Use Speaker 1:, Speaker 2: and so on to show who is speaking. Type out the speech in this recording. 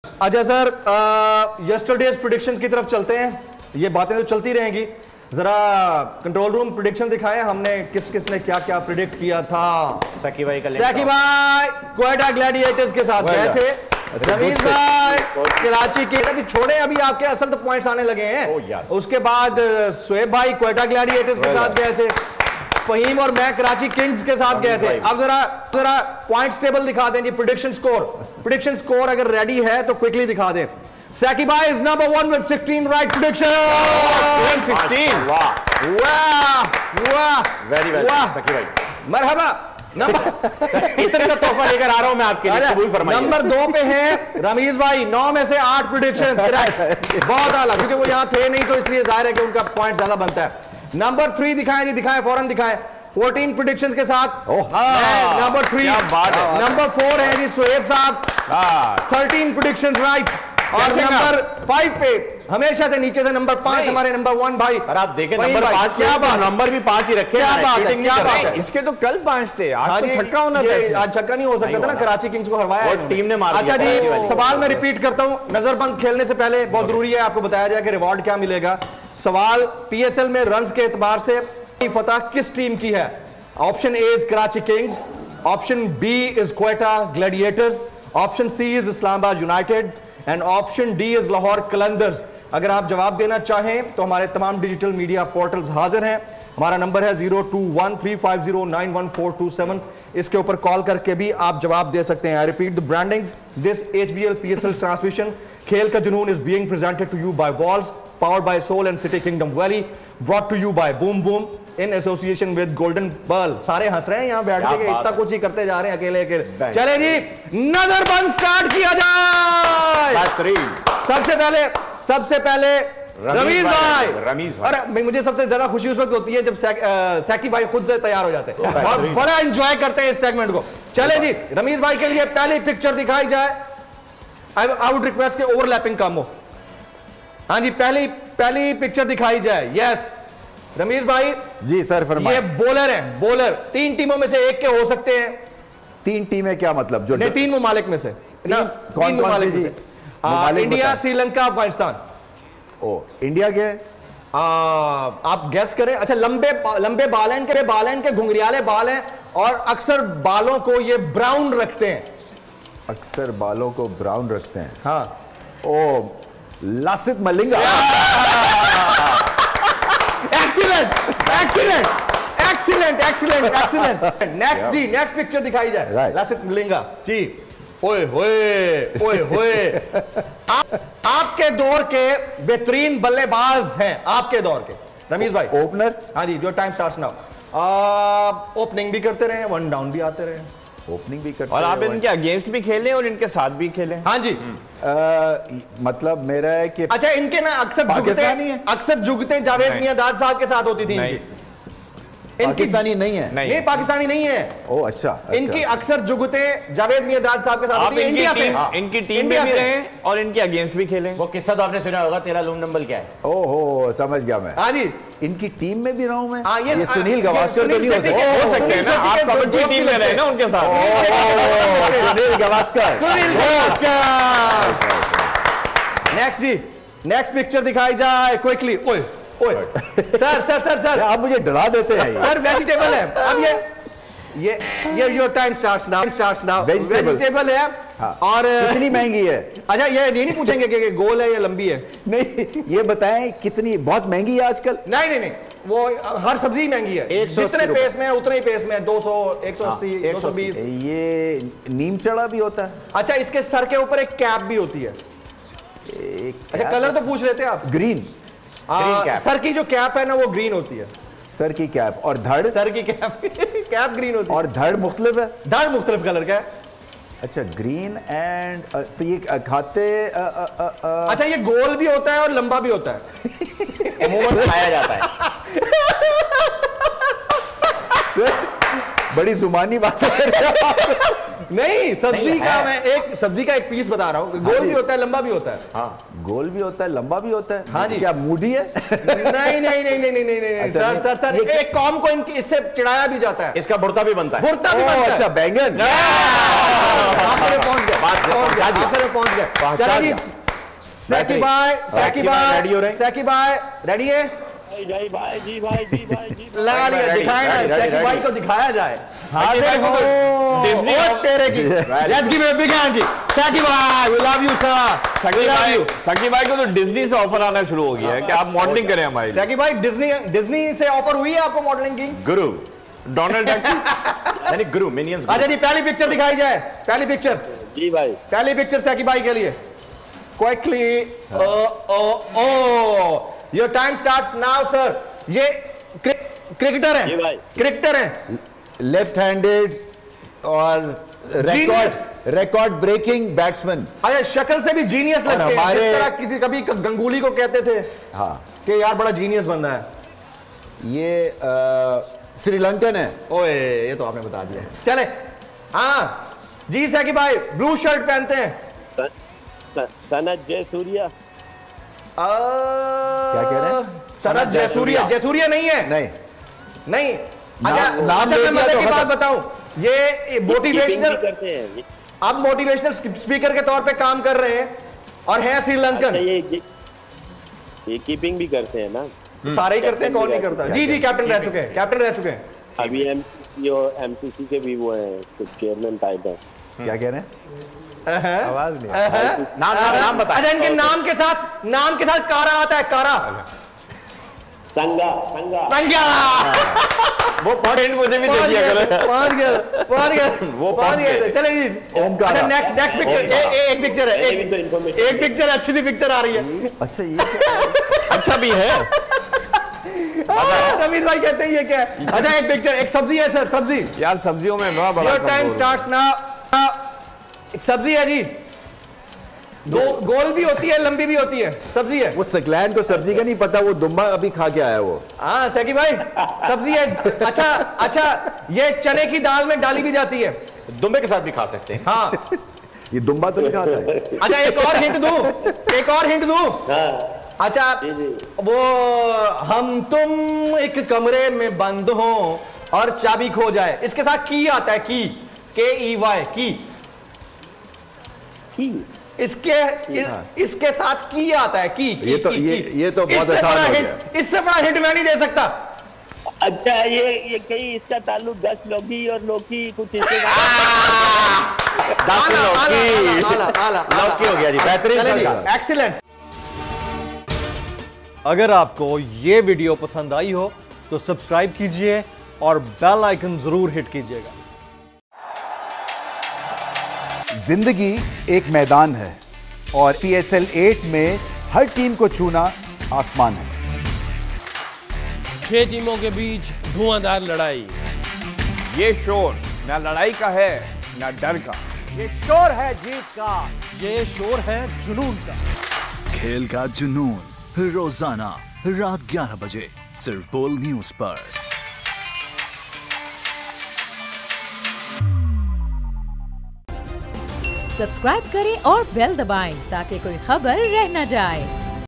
Speaker 1: अच्छा sir, yesterday's predictions की तरफ चलते हैं। ये बातें तो चलती रहेंगी, जरा कंट्रोल रूम प्रेडिक्शन दिखाएं, हमने किस किस ने क्या क्या प्रेडिक्ट किया था।
Speaker 2: सकी भाई
Speaker 1: क्वेटा ग्लैडिएटर्स के साथ गए थे, रमीज भाई कराची के, अभी छोड़े, अभी आपके असल तो पॉइंट्स आने लगे हैं। उसके बाद शुएब भाई क्वेटा ग्लैडिएटर्स के साथ गए थे, फहीम और मैं कराची किंग्स के साथ गए थे। अब जरा पॉइंट्स टेबल दिखा दें जी, प्रेडिक्शन स्कोर अगर रेडी है तो क्विकली दिखा दें। Saki Bhai is number 1 with 16 right predictions.
Speaker 2: 16.
Speaker 1: वाह
Speaker 2: Very well. Saki भाई
Speaker 1: मरहबा।
Speaker 2: इतने का तोहफा लेकर आ रहा हूं मैं आपके लिए, कबूल फरमाइए।
Speaker 1: नंबर 2 पे है रमीज भाई, 9 में से 8 प्रेडिक्शंस करेक्ट, बहुत आला, क्योंकि वो यहाँ थे नहीं तो इसलिए जाहिर है कि उनका पॉइंट ज्यादा बनता है। नंबर 3 दिखाएं जी, दिखाएं फौरन दिखाएं, 14 प्रेडिक्शंस के साथ नंबर 3। नंबर 4 है जी शुएब साहब, 13 प्रेडिक्शंस राइट। और नंबर 5 पे हमेशा से नीचे से नंबर 5 हमारे नंबर 1 भाई।
Speaker 2: सर आप देखें नंबर 5, क्या बात, नंबर भी 5 ही रखे।
Speaker 1: क्या बात है,
Speaker 3: इसके तो कल 5 थे, आज तो छक्का होना था।
Speaker 1: आज छक्का नहीं हो सकता था ना, कराची किंग्स को हरवाया
Speaker 2: टीम ने मारा।
Speaker 1: अच्छा जी, सवाल मैं रिपीट करता हूं, नजरबंद खेलने से पहले बहुत जरूरी है आपको बताया जाए कि रिवॉर्ड क्या मिलेगा। सवाल पीएसएल में रन्स के एतबार से फतह किस टीम की है? Option A is Karachi Kings, option B is Quetta Gladiators, option C is Islamabad United and option D is Lahore Qalandars. अगर आप जवाब देना चाहें तो हमारे तमाम डिजिटल मीडिया पोर्टल्स हाजिर हैं। हमारा नंबर है 0213509147। इसके ऊपर कॉल करके भी आप जवाब दे सकते हैं। I repeat the brandings, this HBL PSL transmission खेल का जुनून is being presented to you by Walls, powered by Soul and City Kingdom Valley, brought to you by Boom Boom in association with Golden Pearl. सारे हंस रहे हैं यहाँ बैठ के, इतना कुछ ही करते जा रहे हैं अकेले अकेले। चले जी, नजरबंद स्टार्ट किया जाए। सबसे पहले रमीज भाई। अरे मुझे सबसे ज्यादा खुशी उस वक्त होती है जब सैकी भाई खुद से तैयार हो जाते हैं और बड़ा एंजॉय करते हैं इस सेगमेंट को। चले जी, रमीज भाई के लिए पहली पिक्चर दिखाई जाए। आई वुड रिक्वेस्ट के ओवरलैपिंग कम हो। हाँ जी, पहली पिक्चर दिखाई जाए। यस रमीज भाई
Speaker 4: जी सर फरमाइए।
Speaker 1: ये बॉलर है, बॉलर 3 टीमों में से एक के हो सकते हैं।
Speaker 4: 3 टीमें क्या मतलब? जो
Speaker 1: 3 ममालिक में से
Speaker 4: कौन से जी?
Speaker 1: इंडिया, श्रीलंका, अफगानिस्तान।
Speaker 4: ओ इंडिया के
Speaker 1: आप गेस करें। अच्छा, लंबे बाल हैं, इनके घुंघरियाले बाल हैं और अक्सर बालों को ये ब्राउन रखते हैं।
Speaker 4: अक्सर बालों को ब्राउन रखते हैं।
Speaker 1: हाँ।
Speaker 4: ओ Lasit Malinga.
Speaker 1: Excellent. Next picture दिखाई जाए। लासित मलिंगा जी। ओए होए आपके दौर के बेहतरीन बल्लेबाज हैं, आपके दौर के रमीज भाई।
Speaker 4: ओपनर?
Speaker 1: हाँ जी, जो टाइम स्टार्ट्स नाउ। ओपनिंग भी करते रहे, 1 डाउन भी आते रहे,
Speaker 4: ओपनिंग भी करते
Speaker 3: और आप इनके अगेंस्ट भी खेले और इनके साथ भी खेले।
Speaker 1: हाँ जी।
Speaker 4: मतलब मेरा है कि
Speaker 1: अच्छा, इनके ना अक्सर जुगते जावेद मियांदाद साहब के साथ होती थी।
Speaker 4: पाकिस्तानी नहीं है?
Speaker 1: नहीं पाकिस्तानी नहीं है।
Speaker 4: ओ अच्छा।
Speaker 1: इनकी अक्सर जुगते जावेद मियांदाद साहब के साथ होती है। इंडिया से
Speaker 3: इनकी टीम में भी रहे और इनके अगेंस्ट भी खेले।
Speaker 2: वो किस्सा तो आपने सुना होगा, तेरा लूम नंबर क्या है?
Speaker 4: ओहो समझ गया मैं।
Speaker 1: हाँ जी,
Speaker 4: इनकी टीम में भी रहा हूं मैं।
Speaker 1: ये
Speaker 4: सुनील गावस्कर तो नहीं हो
Speaker 3: सकते हैं ना? आप कमेंट्री टीम में रहे ना उनके साथ।
Speaker 4: सुनील गावस्कर।
Speaker 1: नेक्स्ट पिक्चर दिखाई जाए क्विकली। ओए सर
Speaker 4: आप मुझे डरा देते हैं
Speaker 1: सर। वेजिटेबल है। अब ये your time starts now. Vegetable है।
Speaker 4: हाँ।
Speaker 1: और
Speaker 4: कितनी महंगी है?
Speaker 1: अच्छा, ये नहीं पूछेंगे कि गोल है या लंबी है?
Speaker 4: नहीं, ये बताएं कितनी, बहुत महंगी है आजकल?
Speaker 1: नहीं, वो हर सब्जी महंगी है। जितने पेस में है उतने ही पेस में, 200, 180, 220।
Speaker 4: ये नीम चढ़ा भी होता है?
Speaker 1: अच्छा, इसके सर के ऊपर एक कैप भी होती है। अच्छा, कलर तो पूछ लेते हैं आप।
Speaker 4: ग्रीन।
Speaker 1: सर की जो कैप है ना वो ग्रीन होती है।
Speaker 4: सर की कैप और धड़?
Speaker 1: सर की कैप ग्रीन होती है।
Speaker 4: और धड़ मुख्तलिफ है?
Speaker 1: धड़ मुख्तलिफ कलर का है।
Speaker 4: अच्छा, ग्रीन एंड तो ये खाते
Speaker 1: अच्छा, ये गोल भी होता है और लंबा भी होता है।
Speaker 2: अमूमन खाया जाता है।
Speaker 4: बड़ी जुबानी बात है।
Speaker 1: नहीं, सब्जी का मैं एक सब्जी का एक पीस बता रहा हूँ। गोल भी होता है, लंबा भी होता है।
Speaker 4: हाँ, गोल भी होता है, लंबा भी होता है।
Speaker 1: हाँ जी।
Speaker 4: क्या मूडी है?
Speaker 1: नहीं नहीं नहीं नहीं नहीं नहीं सर सर सर, एक कॉम को इनकी इससे चिढ़ाया भी जाता है।
Speaker 2: इसका भुर्ता भी बनता है।
Speaker 1: भुर्ता भी बनता है।
Speaker 4: अच्छा, बैंगन।
Speaker 1: पहुंच गए। चलो जी, सैकी भाई रेडी हो रहे? सैकी भाई रेडी है?
Speaker 3: जी भाई
Speaker 1: लगा लिया, दिखाए ना, सैकी भाई को दिखाया जाए।
Speaker 3: डिज्नी
Speaker 1: तेरे की let's give a big hand जी। सैकी भाई वी लव यू सर।
Speaker 3: सकी भाई को तो डिज्नी से ऑफर आना शुरू हो गया है कि आप मॉडलिंग करें हमारी।
Speaker 1: सैकी भाई डिज्नी से ऑफर हुई है आपको मॉडलिंग की?
Speaker 2: गुरु
Speaker 3: डोनाल्ड डक
Speaker 2: यानी गुरु मिनियंस।
Speaker 1: अच्छा जी, पहली पिक्चर दिखाई जाए। पहली पिक्चर
Speaker 3: जी भाई,
Speaker 1: पहली पिक्चर सैकी भाई के लिए quickly. Your time starts now sir. ये क्रिकेटर है, क्रिकेटर है,
Speaker 4: लेफ्ट हैंडेड और रिकॉर्ड ब्रेकिंग बैट्समैन।
Speaker 1: अरे शक्ल से भी जीनियस लगते हैं।
Speaker 4: हमारे
Speaker 1: जिस तरह किसी कभी गंगूली को कहते थे
Speaker 4: हाँ
Speaker 1: कि यार बड़ा जीनियस बंदा है।
Speaker 4: ये श्रीलंकन है।
Speaker 1: ओए ये तो आपने बता दिया। चले हाँ जी, सैकी भाई ब्लू शर्ट पहनते हैं।
Speaker 3: सनत जयसूर्या।
Speaker 4: क्या कह रहे हैं?
Speaker 1: सनत जयसूर्या। जयसूर्या नहीं है?
Speaker 4: नहीं
Speaker 1: नहीं। अच्छा मैं मजे की बात बताऊं, ये मोटिवेशनल आप मोटिवेशनल स्पीकर के तौर पे काम कर रहे हैं और है श्रीलंकन।
Speaker 3: ये कीपिंग भी करते हैं ना?
Speaker 1: सारे ही करते हैं, कौन नहीं करता? जी जी, कैप्टन रह चुके हैं, कैप्टन रह चुके हैं।
Speaker 3: अभी एमसीसी और एमसीसी के भी वो हैं, कुछ चेयरमैन टाइप है।
Speaker 4: क्या कह रहे हैं?
Speaker 2: आवाज नहीं। नाम बता।
Speaker 1: अच्छा, इनके नाम के साथ कारा आता है। कारा
Speaker 3: संगा
Speaker 2: वो पॉइंट मुझे भी दे दिया करो।
Speaker 1: पहुंच गया वो पहुंच गए। चले जी, अच्छा नेक्स्ट पिक्चर। एक पिक्चर है, एक पिक्चर, अच्छी सी पिक्चर आ रही है।
Speaker 4: अच्छा ये
Speaker 2: अच्छा भी है।
Speaker 1: रमीज भाई कहते हैं ये क्या है? अच्छा एक पिक्चर, एक सब्जी है सर, सब्जी।
Speaker 2: यार सब्जियों में मैं बड़ा
Speaker 1: टाइम स्टार्ट्स नाउ। एक सब्जी है जी, गोल भी होती है, लंबी भी होती है, सब्जी है।
Speaker 4: वो सकलैन को सब्जी का नहीं पता, वो दुम्बा अभी खा के आया वो।
Speaker 1: हाँ सैकी भाई, सब्जी है। अच्छा ये चने की दाल में डाली भी जाती है।
Speaker 2: दुम्बे के साथ भी खा सकते हैं।
Speaker 1: हाँ
Speaker 4: ये दुम्बा तो नहीं खाता है।
Speaker 1: अच्छा एक और हिंट दूं। अच्छा वो हम तुम एक कमरे में बंद हो और चाबी खो जाए, इसके साथ की आता है। की KEY की। इसके साथ की आता है। की
Speaker 4: ये तो बहुत आसान हो गया।
Speaker 1: इससे बड़ा हिंट मैं नहीं दे सकता।
Speaker 3: अच्छा ये कहीं इसका ताल्लुक 10 लौकी और लौकी कुछ इसके
Speaker 2: लौकी हो गया जी, बेहतरीन,
Speaker 1: एक्सीलेंट।
Speaker 5: अगर आपको ये वीडियो पसंद आई हो तो सब्सक्राइब कीजिए और बेल आइकन जरूर हिट कीजिएगा।
Speaker 6: जिंदगी एक मैदान है और PSL 8 में हर टीम को छूना आसमान है।
Speaker 7: 6 टीमों के बीच धुआंधार लड़ाई।
Speaker 2: ये शोर ना लड़ाई का है ना डर का,
Speaker 5: ये शोर है जीत का, ये शोर है जुनून का।
Speaker 8: खेल का जुनून रोजाना रात 11 बजे सिर्फ बोल न्यूज पर।
Speaker 9: सब्सक्राइब करें और बेल दबाएं ताकि कोई खबर रह न जाए।